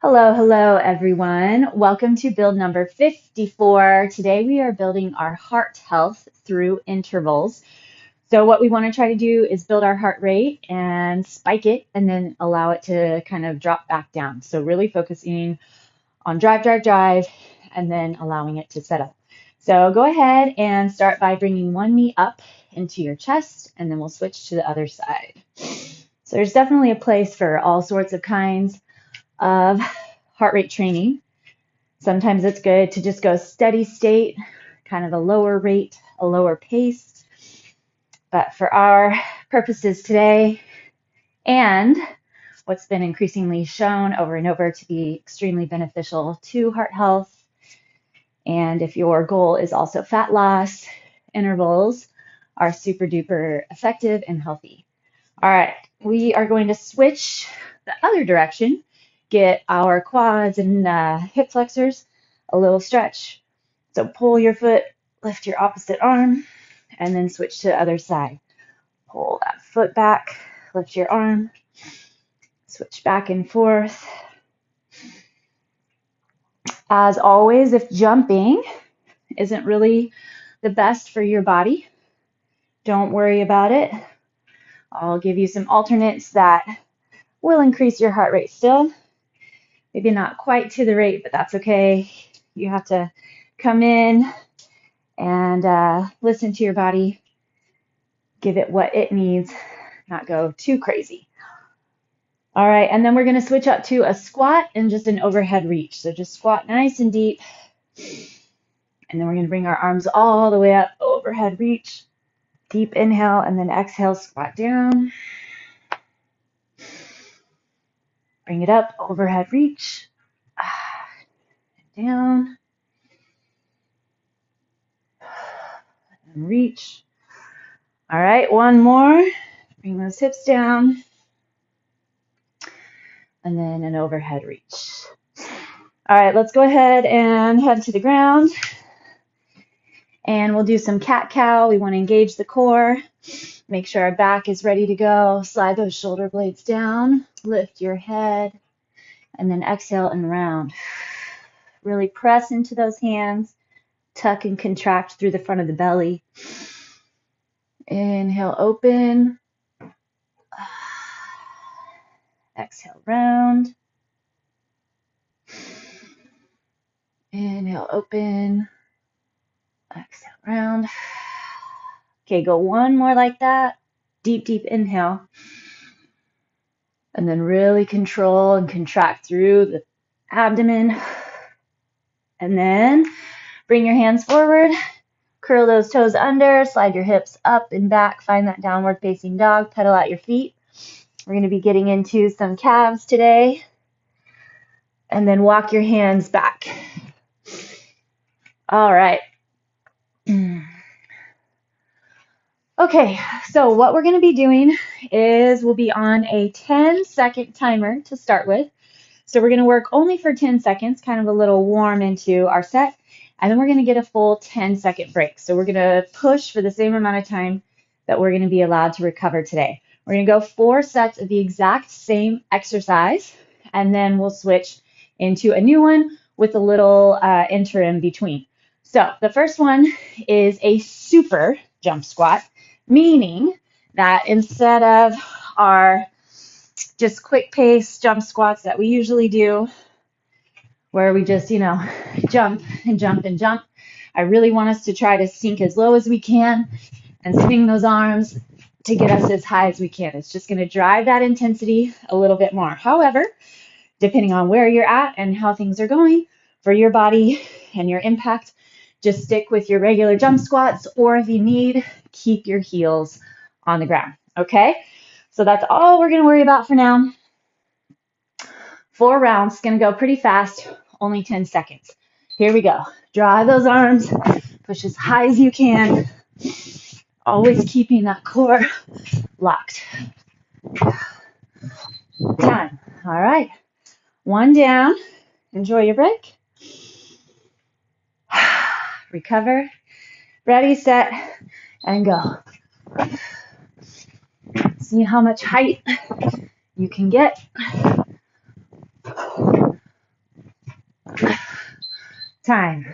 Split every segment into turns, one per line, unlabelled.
Hello, everyone. Welcome to build number 54. Today we are building our heart health through intervals. So what we want to try to do is build our heart rate and spike it and then allow it to kind of drop back down. So really focusing on drive, and then allowing it to set up. So go ahead and start by bringing one knee up into your chest, and then we'll switch to the other side. So there's definitely a place for all sorts of kinds of heart rate training. Sometimes it's good to just go steady state, kind of a lower rate, a lower pace. But for our purposes today, and what's been increasingly shown over and over to be extremely beneficial to heart health, and if your goal is also fat loss, intervals are super duper effective and healthy. All right, we are going to switch the other direction, get our quads and hip flexors a little stretch. So pull your foot, lift your opposite arm, and then switch to the other side. Pull that foot back, lift your arm, switch back and forth. As always, if jumping isn't really the best for your body, don't worry about it. I'll give you some alternates that will increase your heart rate still. Maybe not quite to the rate, but that's okay. You have to come in and listen to your body, give it what it needs, not go too crazy. All right, and then we're going to switch up to a squat and just an overhead reach. So just squat nice and deep. And then we're going to bring our arms all the way up, overhead reach, deep inhale, and then exhale, squat down. Bring it up, overhead reach, down, and reach. All right, one more. Bring those hips down, and then an overhead reach. All right, let's go ahead and head to the ground. And we'll do some cat-cow. We want to engage the core. Make sure our back is ready to go. Slide those shoulder blades down. Lift your head. And then exhale and round. Really press into those hands. Tuck and contract through the front of the belly. Inhale, open. Exhale, round. Inhale, open. Exhale, round. Okay, go one more like that. Deep inhale. And then really control and contract through the abdomen. And then bring your hands forward. Curl those toes under. Slide your hips up and back. Find that downward facing dog. Pedal out your feet. We're going to be getting into some calves today. And then walk your hands back. All right. Okay, so what we're going to be doing is we'll be on a 10-second timer to start with. So we're going to work only for 10 seconds, kind of a little warm into our set, and then we're going to get a full 10-second break. So we're going to push for the same amount of time that we're going to be allowed to recover today. We're going to go 4 sets of the exact same exercise, and then we'll switch into a new one with a little interim between. So the first one is a super jump squat, meaning that instead of our just quick pace jump squats that we usually do, where we just, jump and jump and jump, I really want us to try to sink as low as we can and swing those arms to get us as high as we can. It's just going to drive that intensity a little bit more. However, depending on where you're at and how things are going for your body and your impact, just stick with your regular jump squats, or if you need, keep your heels on the ground, okay? So that's all we're going to worry about for now. 4 rounds, going to go pretty fast, only 10 seconds. Here we go. Drive those arms, push as high as you can, always keeping that core locked. Time. All right. 1 down. Enjoy your break. Recover. Ready, set, and go. See how much height you can get. Time.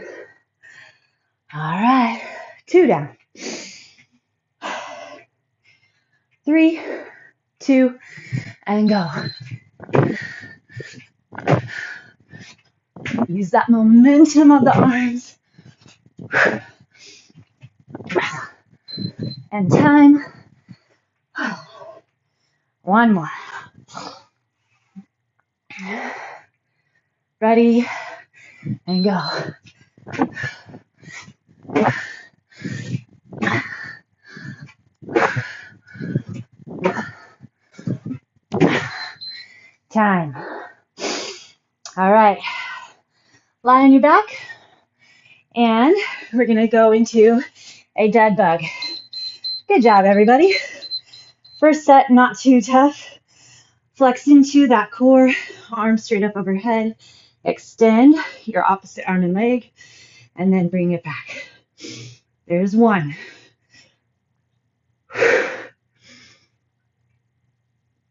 All right. 2 down. 3, 2, and go. Use that momentum of the arms. And time. 1 more. Ready, and go. Time. All right. Lie on your back, and we're going to go into a dead bug. Good job, everybody. First set, not too tough. Flex into that core, arms straight up overhead. Extend your opposite arm and leg, and then bring it back. There's 1.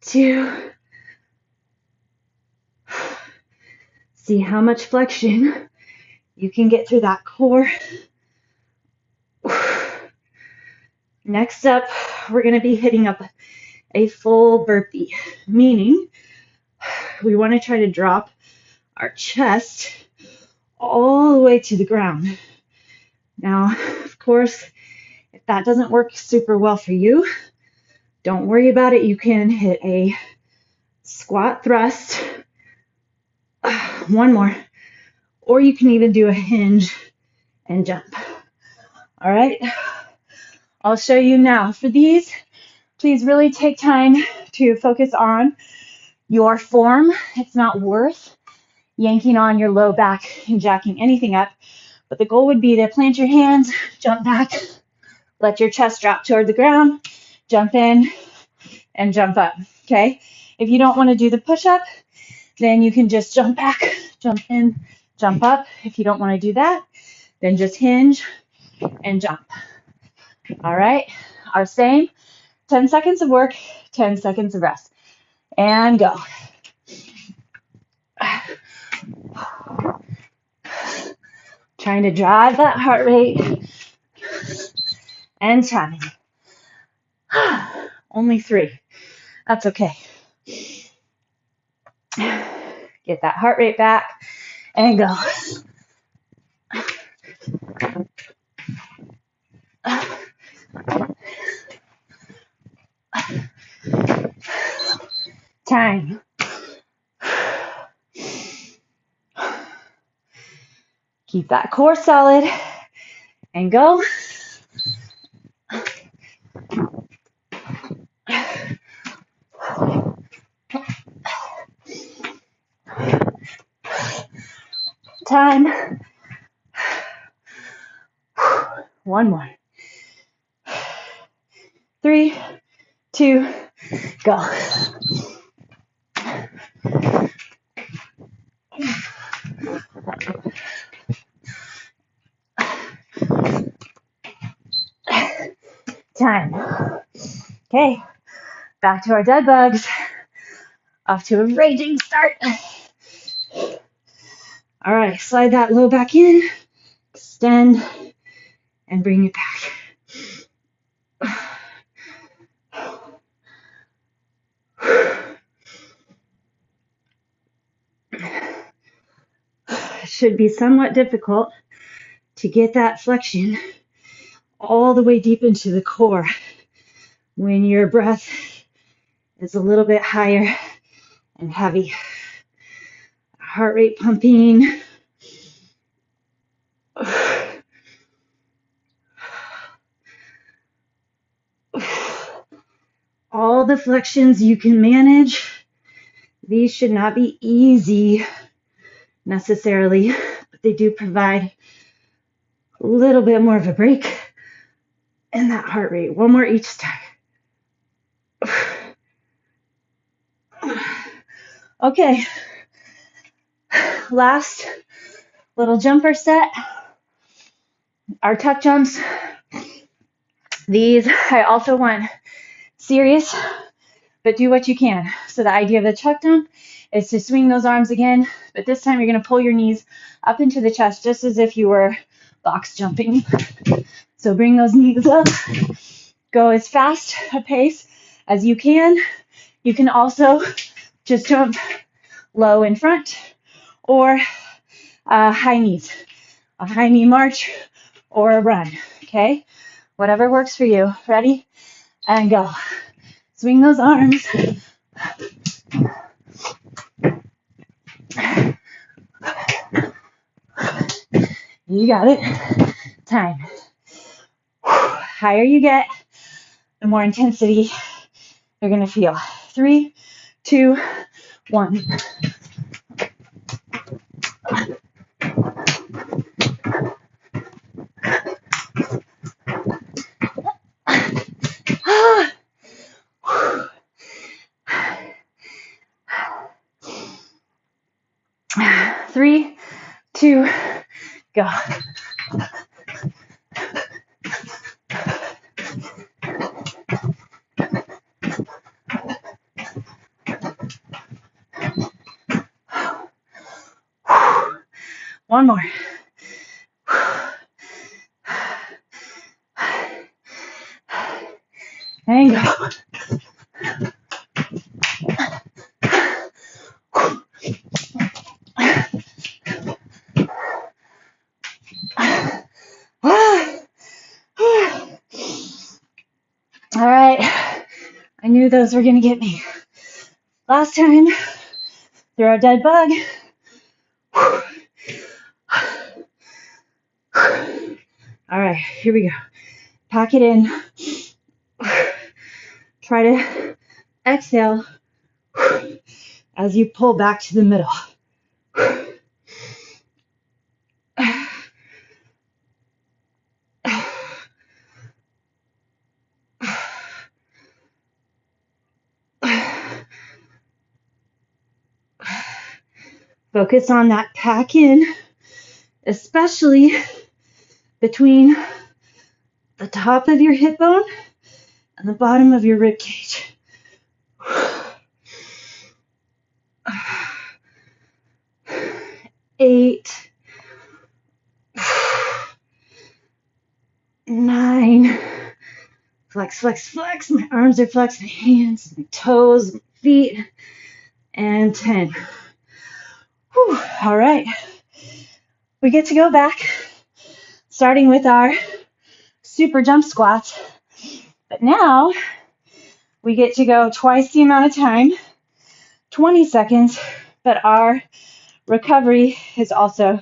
2. See how much flexion you can get through that core. Next up, we're going to be hitting up a full burpee, meaning we want to try to drop our chest all the way to the ground. Now, of course, if that doesn't work super well for you, don't worry about it. You can hit a squat thrust, 1 more, or you can even do a hinge and jump. All right, I'll show you now. For these, please really take time to focus on your form. It's not worth yanking on your low back and jacking anything up, but the goal would be to plant your hands, jump back, let your chest drop toward the ground, jump in, and jump up, okay? If you don't want to do the push-up, then you can just jump back, jump in, jump up. If you don't want to do that, then just hinge and jump. All right, our same 10 seconds of work, 10 seconds of rest, and go. Trying to drive that heart rate and time. Only 3. That's okay. Get that heart rate back and go. Time. Keep that core solid and go. Time. 1 more. 3, 2, go. Time. Okay, back to our dead bugs. Off to a raging start. All right, slide that low back in, extend, and bring it back. It should be somewhat difficult to get that flexion all the way deep into the core when your breath is a little bit higher and heavy. Heart rate pumping. All the flexions you can manage. These should not be easy necessarily, but they do provide a little bit more of a break in that heart rate. 1 more each time. Okay, last little jumper set. Our tuck jumps. These I also want serious but do what you can. So the idea of the chuck dump is to swing those arms again, but this time you're going to pull your knees up into the chest just as if you were box jumping. So bring those knees up, go as fast a pace as you can. You can also just jump low in front or high knees, a high knee march or a run, okay? Whatever works for you. Ready? And go. Swing those arms. You got it. Time. Higher you get, the more intensity you're going to feel. 3, 2, 1. Three, two, go. One more. And go. All right. I knew those were going to get me. Last time, through our dead bug. All right, here we go. Pack it in. Try to exhale as you pull back to the middle. 'Focus on that pack in, especially between the top of your hip bone and the bottom of your rib cage. 8, 9, flex, flex, flex. My arms are flexed, my hands, my toes, my feet, and 10. Whew. All right. We get to go back, starting with our super jump squats. But now we get to go twice the amount of time, 20 seconds, but our recovery is also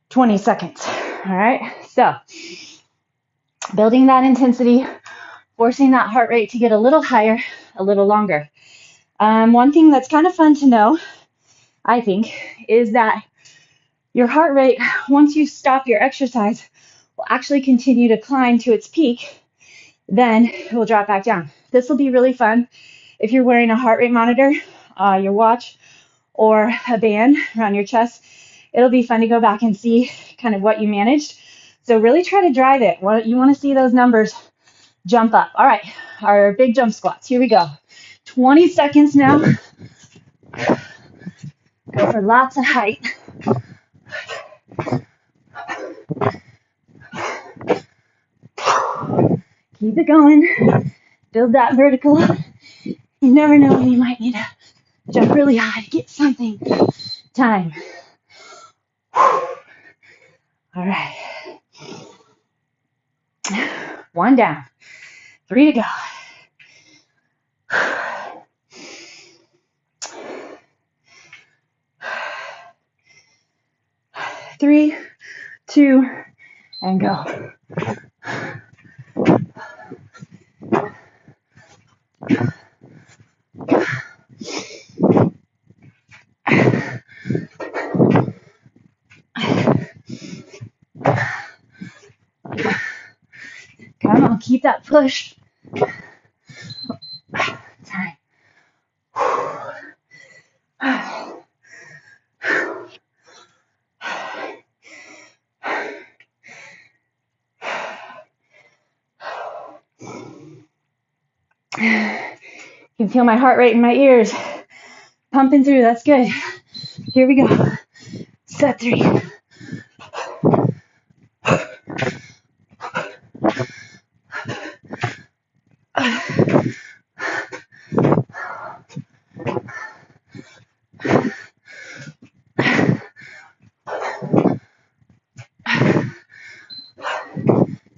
20 seconds. All right. So building that intensity, forcing that heart rate to get a little higher, a little longer. One thing that's kind of fun to know, I think, is that your heart rate, once you stop your exercise, will actually continue to climb to its peak. Then it will drop back down. This will be really fun if you're wearing a heart rate monitor, your watch, or a band around your chest. It'll be fun to go back and see kind of what you managed. So really try to drive it. You want to see those numbers jump up. All right, our big jump squats. Here we go. 20 seconds now. Go for lots of height. Keep it going. Build that vertical. You never know when you might need to jump really high to get something. Time. All right. 1 down. 3 to go. 3, 2, and go. Come on, keep that push. Time. You can feel my heart rate in my ears pumping through. That's good. Here we go. Set 3.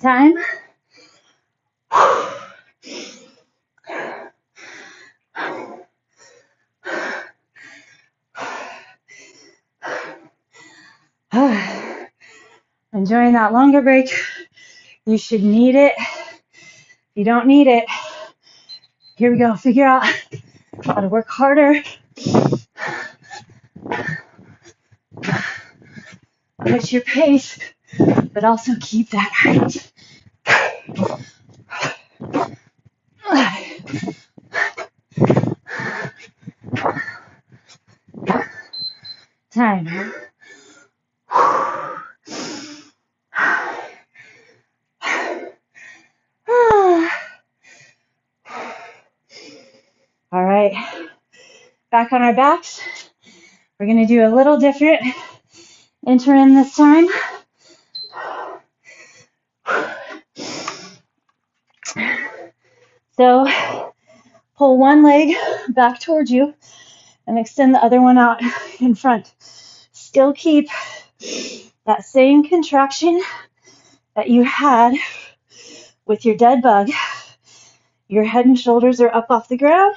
Time. Enjoying that longer break. You should need it. If you don't need it, here we go. Figure out how to work harder. Push your pace, but also keep that height. Time. All right, back on our backs. We're going to do a little different interim this time. So pull one leg back towards you and extend the other one out in front. Still keep that same contraction that you had with your dead bug. Your head and shoulders are up off the ground.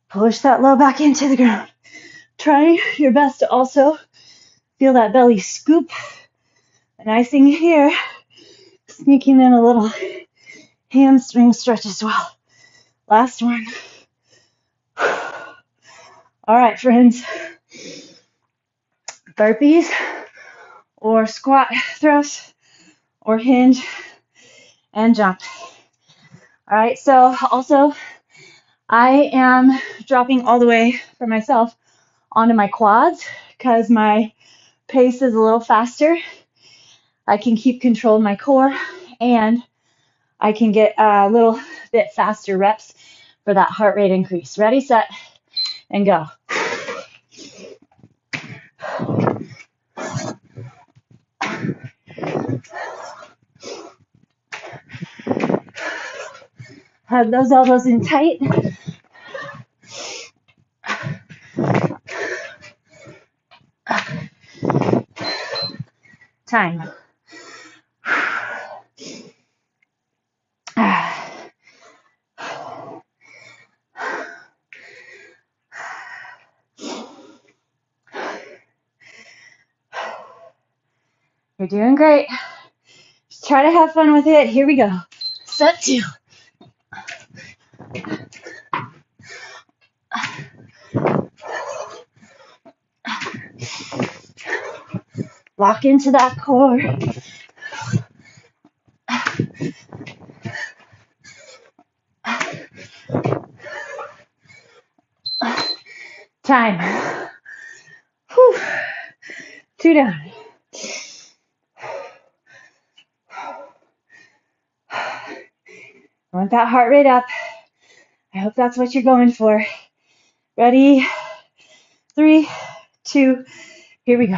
Push that low back into the ground. Try your best to also feel that belly scoop. The nice thing here, sneaking in a little hamstring stretch as well. Last one. All right, friends. Burpees or squat thrusts or hinge and jump. All right, so also I am dropping all the way for myself onto my quads because my pace is a little faster. I can keep control of my core and I can get a little bit faster reps for that heart rate increase. Ready, set, and go. Hug those elbows in tight. Time. You're doing great. Just try to have fun with it. Here we go. Set 2. Lock into that core. Time. Whew. 2 down. I want that heart rate up. I hope that's what you're going for. Ready? 3, 2, here we go.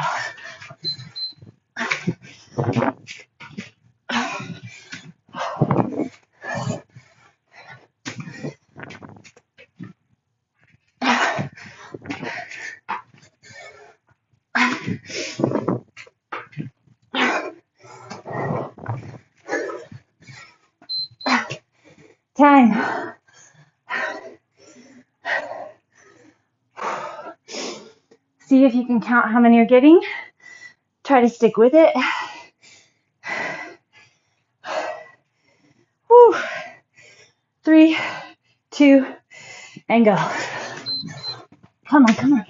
Time. See if you can count how many you're getting. Try to stick with it. Whew. 3, 2, and go. Come on, come on.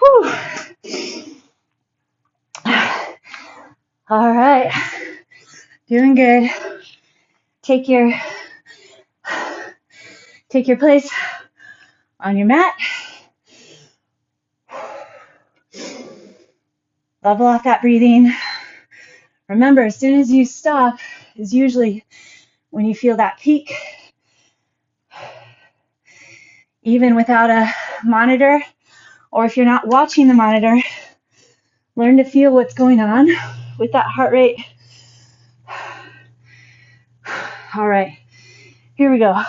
Whew. right. Doing good. Take your place on your mat. Level off that breathing. Remember, as soon as you stop is usually when you feel that peak. Even without a monitor, or if you're not watching the monitor, learn to feel what's going on with that heart rate. All right, here we go.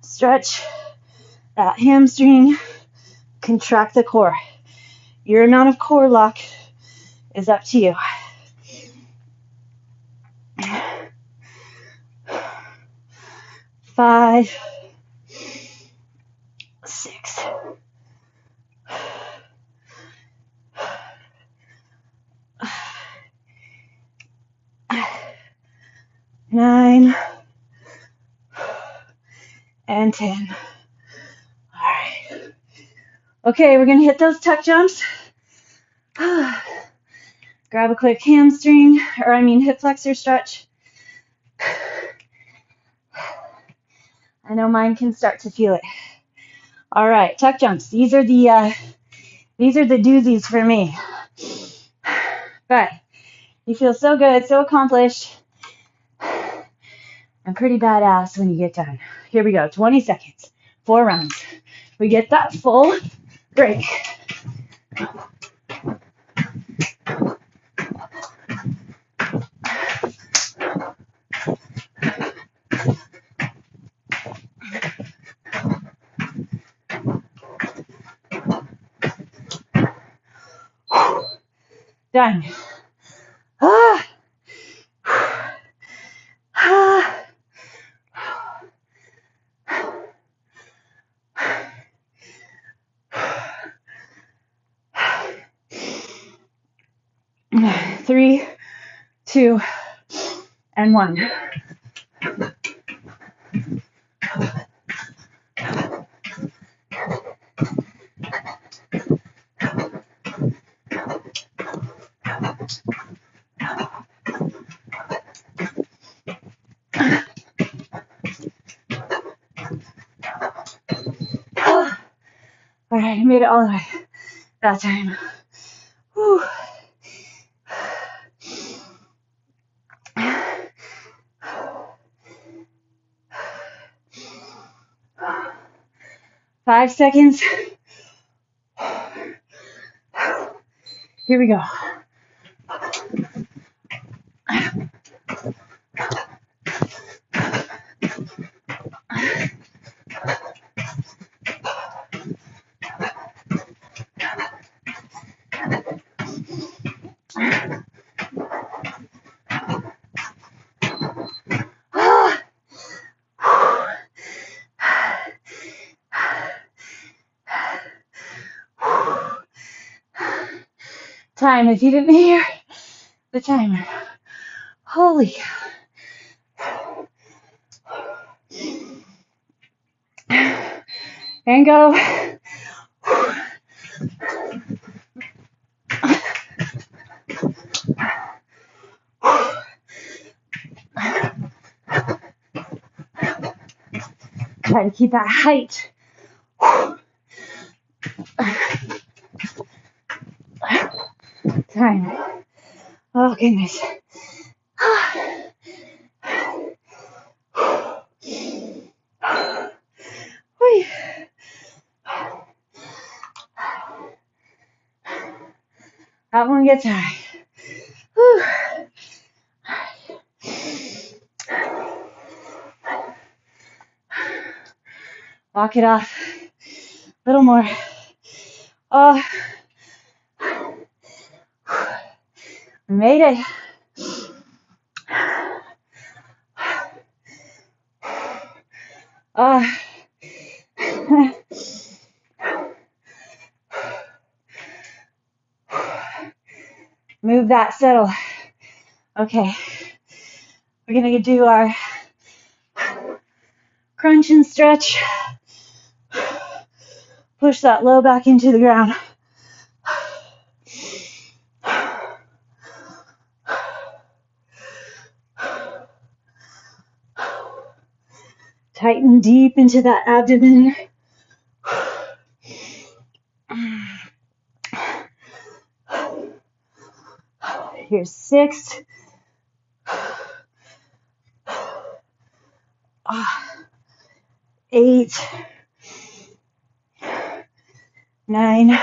Stretch that hamstring, contract the core. Your amount of core lock is up to you. 5, 6, 9, and 10. All right. Okay, we're going to hit those tuck jumps. Grab a quick hamstring, hip flexor stretch. I know mine can start to feel it. All right, tuck jumps. These are the doozies for me. But you feel so good, so accomplished, and pretty badass when you get done. Here we go, 20 seconds, 4 rounds. We get that full break. Done. 3, 2, and 1. All right, I made it all the way that time. Whew. 5 seconds. Here we go. Time if you didn't hear the timer. Holy. And go. Try to keep that height. Time. Oh, goodness. That one gets high. Whew. Walk it off. A little more. Oh, made it. Move that, settle. Okay, we're gonna do our crunch and stretch. Push that low back into the ground. Tighten deep into that abdomen. Here's 6. 8. 9.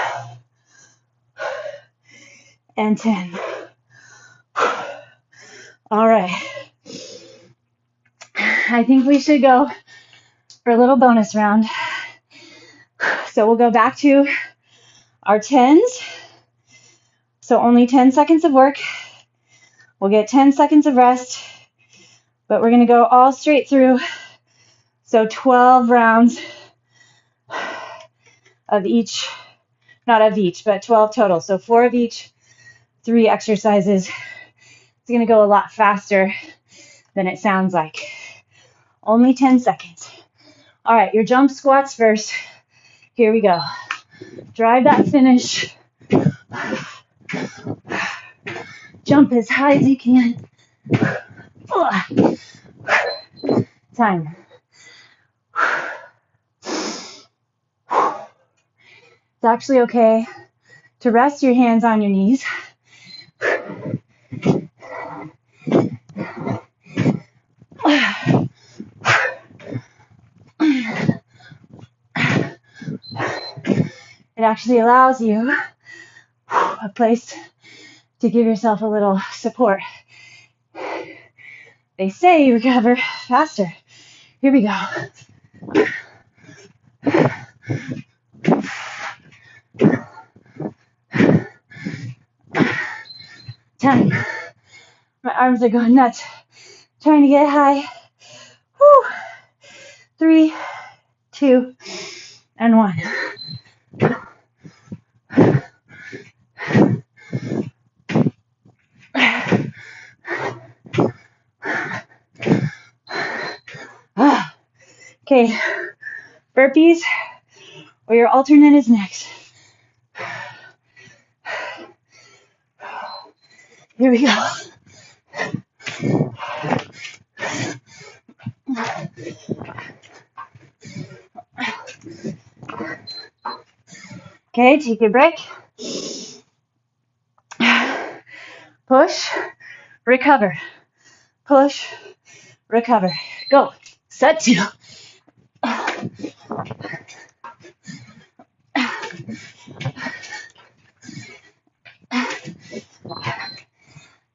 And 10. All right. I think we should go for a little bonus round. So we'll go back to our 10s. So only 10 seconds of work. We'll get 10 seconds of rest, but we're going to go all straight through. So 12 rounds of each, not of each, but 12 total. So 4 of each, 3 exercises. It's going to go a lot faster than it sounds like. Only 10 seconds. All right, your jump squats first. Here we go. Drive that finish. Jump as high as you can. Time. It's actually okay to rest your hands on your knees. It actually allows you a place to give yourself a little support. They say you recover faster. Here we go. Time. My arms are going nuts. Trying to get high. Woo. 3, 2, and 1. Okay, burpees or your alternate is next. Here we go. Okay, take a break. Push, recover. Push, recover. Go. Set 2.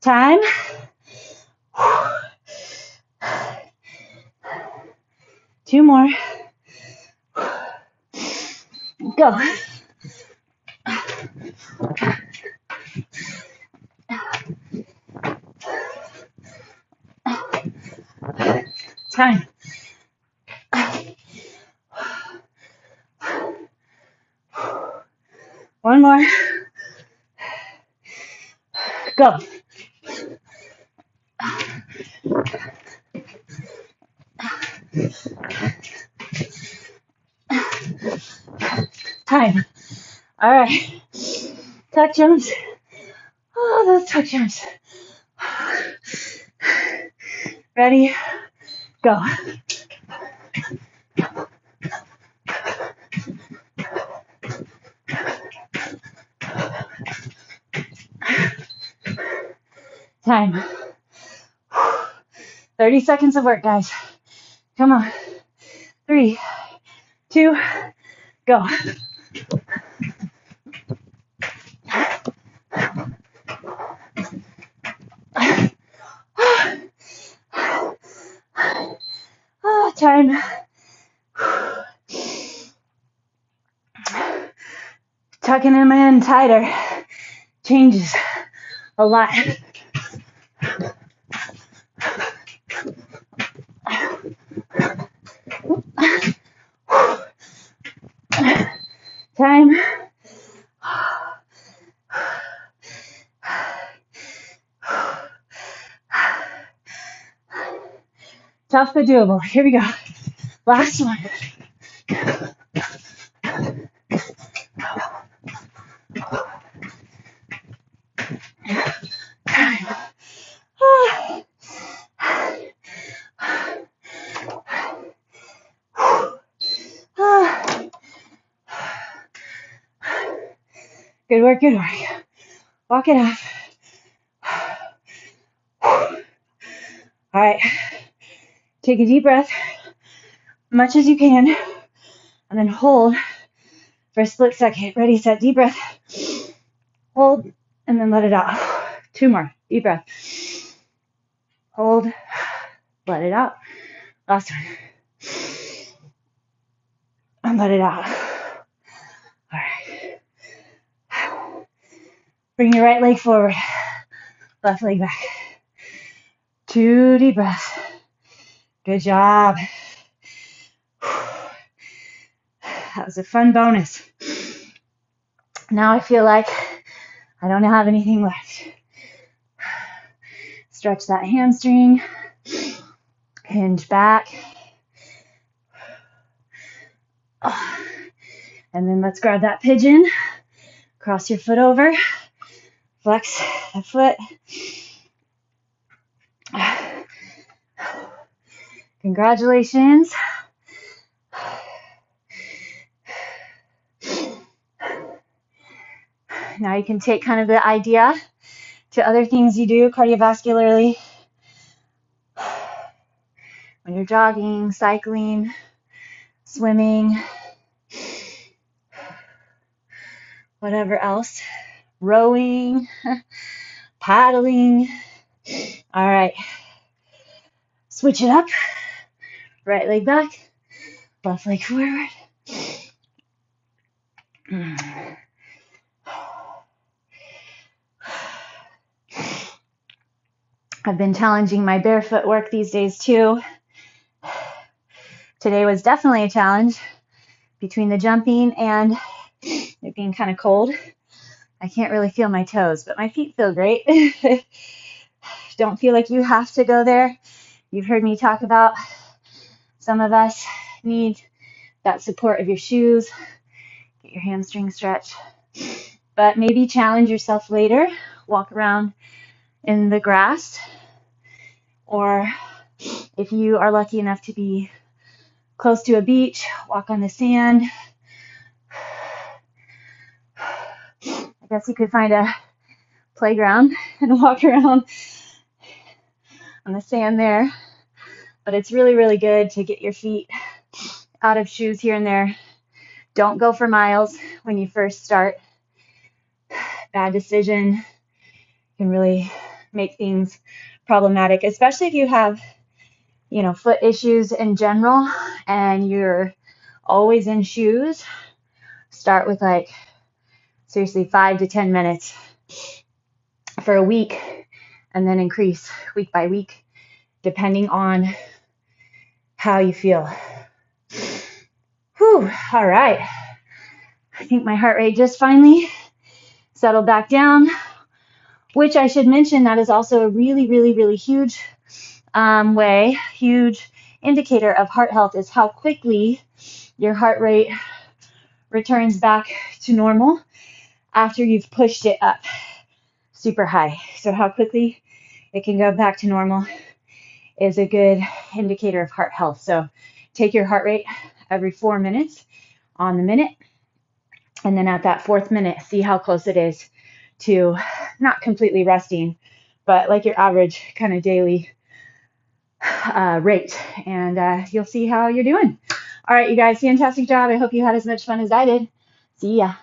Time. Two more. Go. Time. One more. Go. Time. All right. Tuck jumps. Oh, those tuck jumps. Ready? Go. Time. 30 seconds of work, guys. Come on. 3, 2, go. Oh, time. Tucking them in tighter changes a lot. Time. Tough but doable. Here we go. Last one. Good work, good work. Walk it off. All right. Take a deep breath, much as you can, and then hold for a split second. Ready, set, deep breath. Hold, and then let it out. 2 more. Deep breath. Hold, let it out. Last one. And let it out. All right. Bring your right leg forward, left leg back. 2 deep breaths. Good job. That was a fun bonus. Now I feel like I don't have anything left. Stretch that hamstring. Hinge back. And then let's grab that pigeon. Cross your foot over. Flex the foot. Congratulations. Now you can take kind of the idea to other things you do cardiovascularly. When you're jogging, cycling, swimming, whatever else, rowing, paddling. All right. Switch it up. Right leg back, left leg forward. I've been challenging my barefoot work these days too. Today was definitely a challenge between the jumping and it being kind of cold. I can't really feel my toes, but my feet feel great. Don't feel like you have to go there. You've heard me talk about some of us need that support of your shoes, get your hamstring stretched. But maybe challenge yourself later. Walk around in the grass, or if you are lucky enough to be close to a beach, walk on the sand. I guess you could find a playground and walk around on the sand there. But it's really, really good to get your feet out of shoes here and there. Don't go for miles when you first start. Bad decision can really make things problematic, especially if you have, foot issues in general and you're always in shoes. Start with seriously 5 to 10 minutes for a week and then increase week by week depending on how you feel. Whew, all right. I think my heart rate just finally settled back down, which I should mention that is also a really, really, really huge huge indicator of heart health is how quickly your heart rate returns back to normal after you've pushed it up super high. So how quickly it can go back to normal is a good indicator of heart health. So take your heart rate every 4 minutes on the minute. And then at that 4th minute, see how close it is to not completely resting, but like your average kind of daily rate. And you'll see how you're doing. All right, you guys, fantastic job. I hope you had as much fun as I did. See ya.